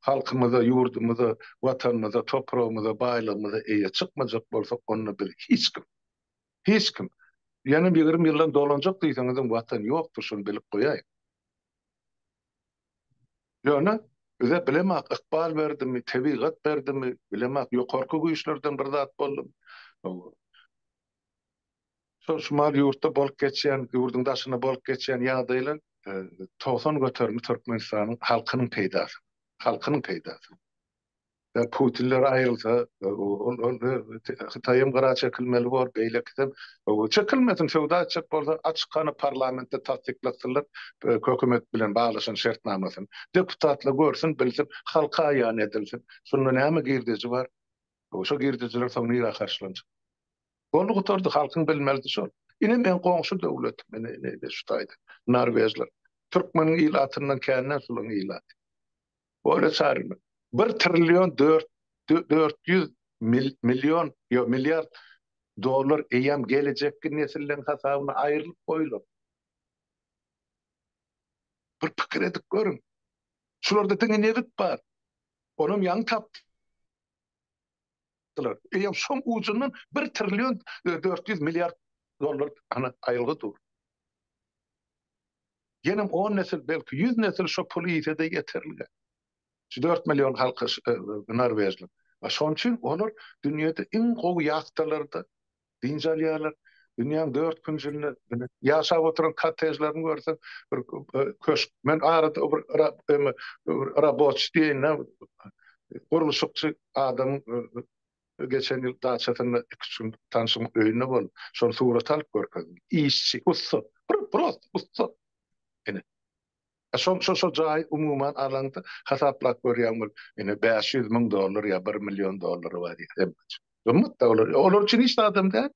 halkımıza, yurdumuza, vatanımıza, toprağımıza, baylığımıza eýe çykmajak bolsak onu bil hiç kim. Yani 20 ýyldan dolanjak diýseňiz watan ýokdur, şunu bilip goýaýyn. Ýöne bize bilemek ykbal berdimi, tebigat berdimi, bilemek ýokarky güýçlerden bir zat boldum. Şoşmal yurtda bolup geçýän, yurdun daşyna bolup geçýän ýagdaýlar toğsan götürmüş Türkmenistan'ın halkının peydası. Ve Putinler ayrılsa, Xitayım qara çekilmeli var, beylekten. Çekilmesin, şöyle açık kanı parlamentte tasdiklatırlar, hökümet bilen bağlaşan şartnamasını. Deputatla görsün, bilsin, halka ayan edilsin. Sonra näme girdisi var? Şu girdisiler sonra nira karşılanacak. Onu kutardı, halkın bilmeldi şol. Ine men goňşy döwlet, men şutaydy. Norwejler. Türkmeniň ilatından känden sulan ilat. Öyle çarmy. 1 trilyon 400 milyon milyar dolar eýem gelecekki nesilden hasabyna aýrylyp goýular. Bir pikir edip görün. Şularda diňe nebit bar. Onum ýaňy tapdylar. Eýem şom ucundan 1 trilyon 400 milyar dolar ana aýrylgydyr. Yenim 10 nesil, belki 100 nesil şu pulu ýitede ýeterli. 4 milyon halky Norwejli. Şoň üçin olar dünýede iň gowy ýagtarlarda dinjalýarlar. Dünýäň 4 küncünde ýaşap oturan kotejlerini görsen, köşk. Men arada bir rabotçy diýen, guruluşçy adam geçen yıl daha çatında ikisinin tanışım öğünü bol. Son surat alıp görkedim. İşçi, usta. Prost, usta. Yani. Son cay umuman alanda hesaplap görýän bol. Yani 500 bin dolar ya 1 milyon dolar var diye. Umut da olur. Olur için işte adam da.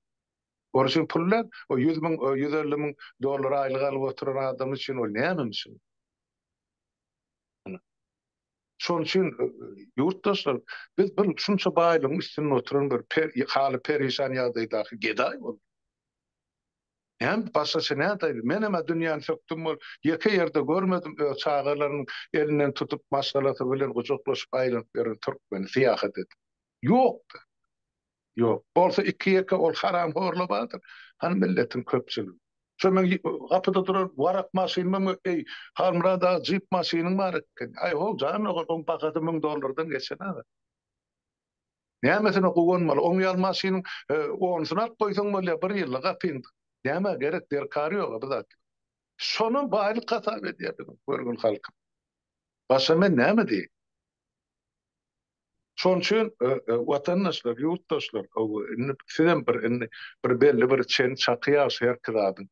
Orşun pullar o 100 bin, 150 bin dolar aylık alıp oturan adam için o ne anımsın? Şol üçin ýurtdaşlar biz bir şunça baýlygyň üstüne oturan bir haly perişan ýagdaýdaky gedaý bol. Hem başgaça nädäýdi? Men hem dünýäni sökdüm bol. Ýeke ýerde görmedim çağalaryň elinden tutup maşgalaty bilen gujuklaşyp aýlanyp beren türkmen siýahat edip. Ýokdy. Ýok. Bolsa iki ýeke ol haram horla badyr. Han milletin köpçüligi. Şo men gapyda duran warak maşynymyň halmrada jip maşynyň bar eken. Ay hol jan o pakaty $1000'dan geçen aga. Nämetine gowanmaly? Oň ýal maşynyň onusyny alyp goýsaň bolýar bir ýylga gapyň. Näme gerek der kary ýok bu zat. Şonu baýlyk gatar edýär görgün halk. Başa men näme diýip? Şoň üçin watandaşlar, ýurtdaşlar, sizem bir belli bir çen çakyýa şerkiladyn.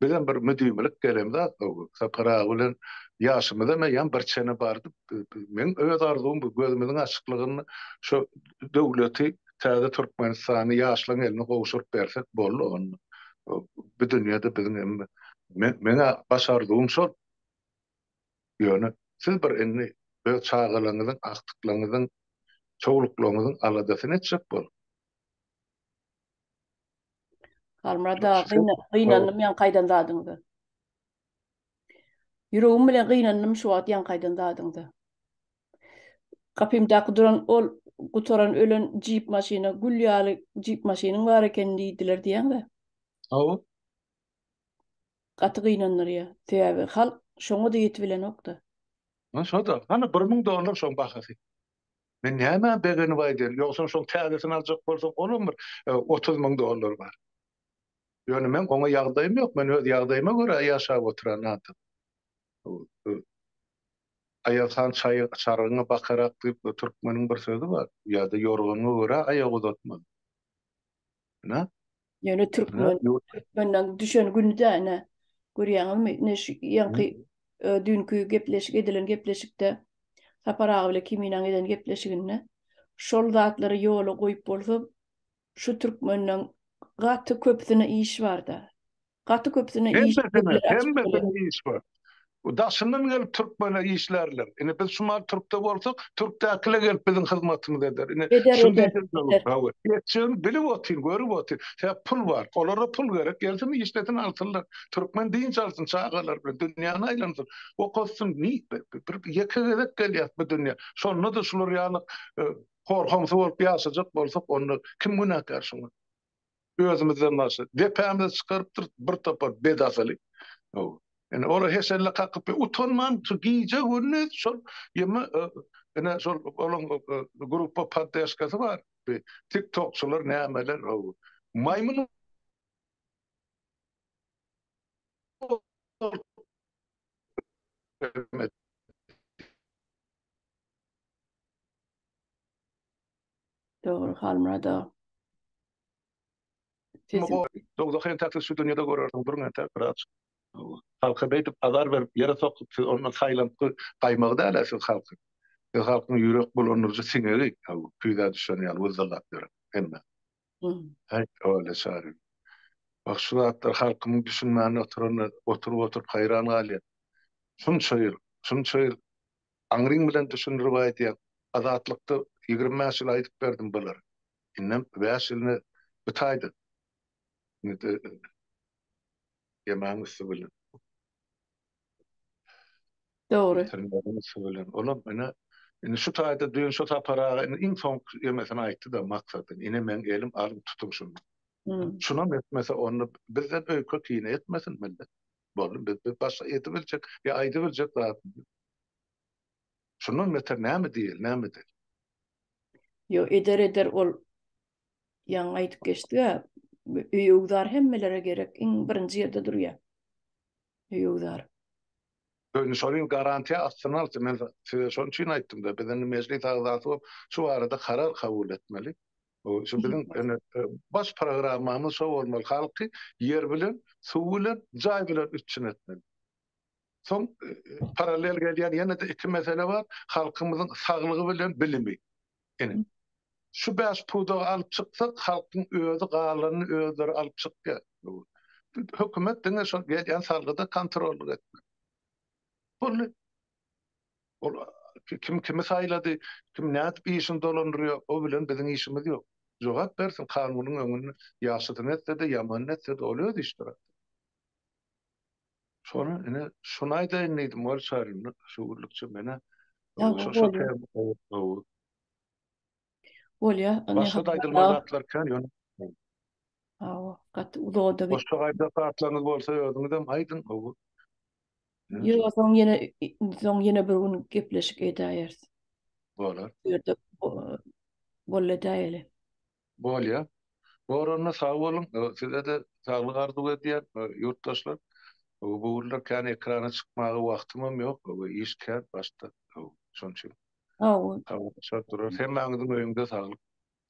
Bizem bir müdümlik gelemde, sapara bilen ýaşymyza men ýa bir çene bardy. Men öz arzum bu gözümiň açyklygyny şo döwleti täze Türkmenistany ýaşlaryň eline gowşuryp bersek boldy. Bu dünýede bizim mene başardığım şol. Ýöne siz bir enni öz çağalaryňyzyň, aktyklaryňyzyň, çoğuluklarymyzyň aladasyny etjek bol. Halmrada gynanyp ýan gaýdan dadyňdy. Ýüregim bilen gynanyp şu wagt ýan gaýdan dadyňdy. Gapymdaky duran ol gutoran ölen jip maşyna, gülýaly jip maşynyň bar eken diýdiler diýende. Aw. Gaty gynanlar ýa. Täze halk şoňa da ýetip bilen okda. Şo da, hani $1000 şoň bahasy. Men näme begeni baýdyr? Ýogsa şoň täzesini aljak bolsaň olamyr? $30,000 bar. Ýöne men oňa ýagdaýym ýok. Men öz ýagdaýyma görä ýaşap oturan adam. Ayazhan çarıgyna bakarak diýip türkmeniň bir sözi bar. Ýa-da ýorganyna görä aýag uzatma. Na? Ýöne türkmenden düşen günde näme? Görýäňmi? Neş ýanky dünkü gepleşik edilen gepleşikde Sapara bile kiminen eden gepleşiginde şol zatlary ýola goýup bolsa şu türkmenden gaty köpsine iş barda. Gaty köpsine iş iş var. O daşından gelip Türkmene işlerler. Yani biz şumal Türk'te bolsak, Türk'te akıla gelip bizim hizmetimizi eder. Yani Geçen bilip otur, görüp otur. Pul var, olara pul gerek. Gelsin işletin altınlar. Türkmen deyince alsın, çağırlar bile. Dünyanı aylansın. O kostun bir yekegedek geliyor bu dünya. Sonra da şular yani korkamsı olup yaşayacak bolsak onu kim günah karşına? Özümüzden nasıl? Depemizi çıkarıp bir tapar bedasalik. Yani ola heselle kakıp utanman giyice günü sol yeme ene sol olan grupa pataskası var. TikTokçular ne ameler o. Maymun Doğru halmrada. Doktor taktik şu dünyada görürsün durun rahat. Halka beytip azar verip yere sokup onu saylanıp kaymağda alasın halkı. Halkın yürek bulunurca siniri kuyda düşen yani vızdalak diyorum. Emme. Hay öyle çağırıyor. Bak şu atlar halkımın düşünmeni oturup hayran hali. Şunça yıl Angring bilen düşün rivayet yak. Azatlıkta 25 yıl aydık verdim bunları. İnnem 5 yılını bitaydı. Yemeğini sıvılan. Doğru. Bitirmelerini sıvılan. Olam yani şu tayda düğün şu para in son yemesine aitti da maksadın. Yine men elim alım tutun şunu. Şuna mesela onu bizden öykü kiyine etmesin millet. Bolun biz başta edebilecek ya aydıbilecek zaten. Şunun mesela näme değil. Yo eder ol yan aytıp geçdi ya. Üýügdar hemmelere gerek. İň birinji ýerde durýar. Üýügdar. Böyle sorayım garantiye astırmalı. Ben size son için ayttım da. Bizden meclis ağzası şu arada karar kabul etmeli. O şu bizim baş programmamız şo bolmaly. Halky yer bilen, suw bilen, jaý bilen üçin etmeli. Son paralel gelýän ýene de iki mesele bar. Halkymyzyň saglygy bilen bilimi. Ene. Şu beş puda alıp çyksak, halkyň özü galanyny özleri alyp çykýar. Hökümet diňe şol gelýän salgyda kontrol etmek. Bunu kimi saýlady, kim nädip işini dolandyrýar, o bilen biziň işimiz ýok. Jogap bersin kanunyň öňünde ýaşadyň etse-de, ýaman etse-de ol öz işdir. Şonu ine şunu aýdaýyn diýdim, ol şaýryny şu urlukça mene Ýa-ni şo bolýar. Bolýar, ane başga da aýdylmaz zatlar kan ýöne. gat uzoda git. Başga aýda zatlaryňyz bolsa özüňizem aýdyn. Ýa soň ýene bir gün gepleşik edäýäris. Bolar. Ýerde bolla daýaly. Bolýar. Boronna sag bolun. Size de saglyk arzu edýär ýurtdaşlar. Bu urlar kan ekrana çykmagy wagtymam ýok. İş kär başda. Şoň üçin. Hemmäňiziň öýünde saglyk.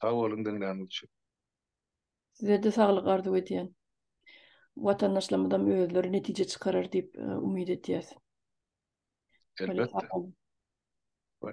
Sag bolun diňläniň üçin. Size de saglyk arzu edýän. Watandaşlarymyzdan özleri netije çykarar diýip umyt edýäs. Elbette.